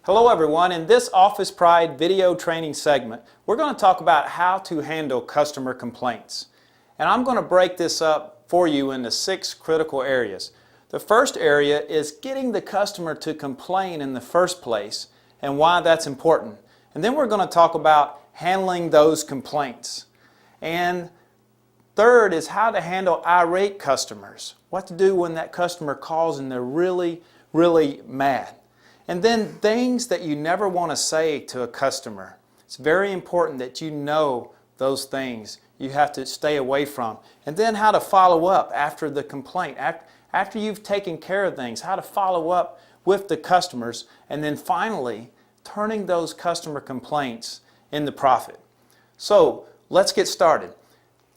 Hello everyone. In this Office Pride video training segment, we're going to talk about how to handle customer complaints. And I'm going to break this up for you into 6 critical areas. The first area is getting the customer to complain in the first place and why that's important. And then we're going to talk about handling those complaints. And third is how to handle irate customers. What to do when that customer calls and they're really mad. And then things that you never want to say to a customer. It's very important that you know those things you have to stay away from. And then how to follow up after the complaint. After you've taken care of things, how to follow up with the customers. And then finally, turning those customer complaints into profit. So let's get started.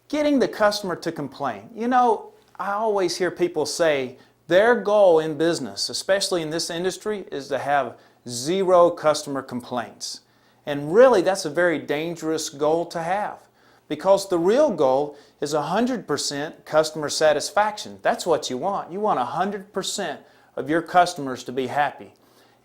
Getting the customer to complain. You know, I always hear people say, their goal in business, especially in this industry, is to have 0 customer complaints. And really, that's a very dangerous goal to have, because the real goal is 100% customer satisfaction. That's what you want. You want 100% of your customers to be happy.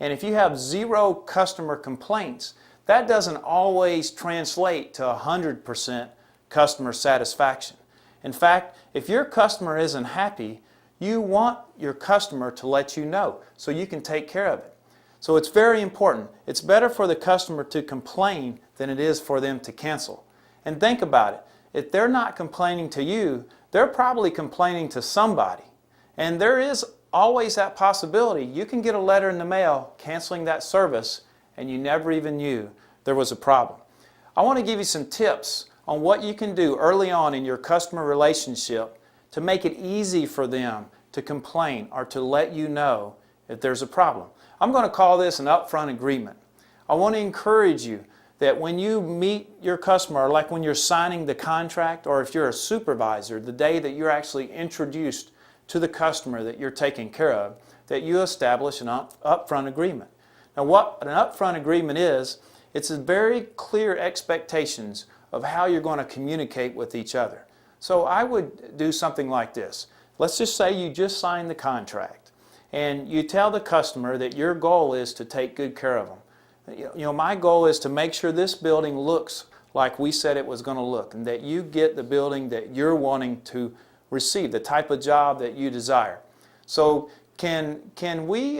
And if you have 0 customer complaints, that doesn't always translate to 100% customer satisfaction. In fact, if your customer isn't happy, you want your customer to let you know so you can take care of it. So it's very important. It's better for the customer to complain than it is for them to cancel. And think about it. If they're not complaining to you, they're probably complaining to somebody. And there is always that possibility. You can get a letter in the mail canceling that service and you never even knew there was a problem. I want to give you some tips on what you can do early on in your customer relationship to make it easy for them to complain or to let you know if there's a problem. I'm going to call this an upfront agreement. I want to encourage you that when you meet your customer, like when you're signing the contract, or if you're a supervisor, the day that you're actually introduced to the customer that you're taking care of, that you establish an upfront agreement. Now, what an upfront agreement is, it's a very clear expectations of how you're going to communicate with each other. So I would do something like this. Let's just say you just signed the contract and you tell the customer that your goal is to take good care of them. You know, my goal is to make sure this building looks like we said it was going to look, and that you get the building that you're wanting to receive, the type of job that you desire. So can we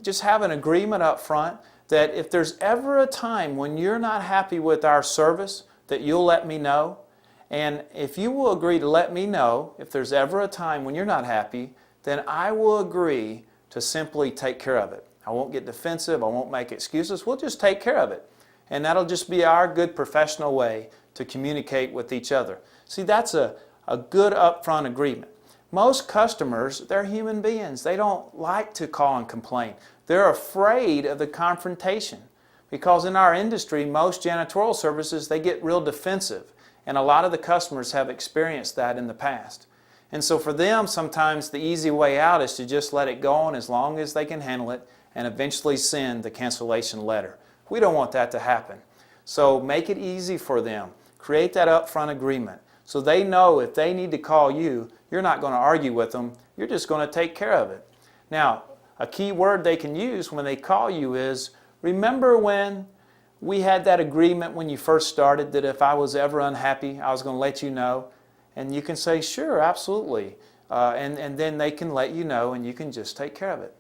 just have an agreement up front that if there's ever a time when you're not happy with our service, that you'll let me know? And if you will agree to let me know if there's ever a time when you're not happy, then I will agree to simply take care of it. I won't get defensive. I won't make excuses. We'll just take care of it. And that'll just be our good professional way to communicate with each other. See, that's a good upfront agreement. Most customers, they're human beings. They don't like to call and complain. They're afraid of the confrontation, because in our industry, most janitorial services, they get real defensive. And a lot of the customers have experienced that in the past. And so for them, sometimes the easy way out is to just let it go on as long as they can handle it and eventually send the cancellation letter. We don't want that to happen. So make it easy for them. Create that upfront agreement so they know if they need to call you, you're not going to argue with them. You're just going to take care of it. Now, a key word they can use when they call you is, remember when we had that agreement when you first started that if I was ever unhappy, I was going to let you know? And you can say, sure, absolutely. And then they can let you know and you can just take care of it.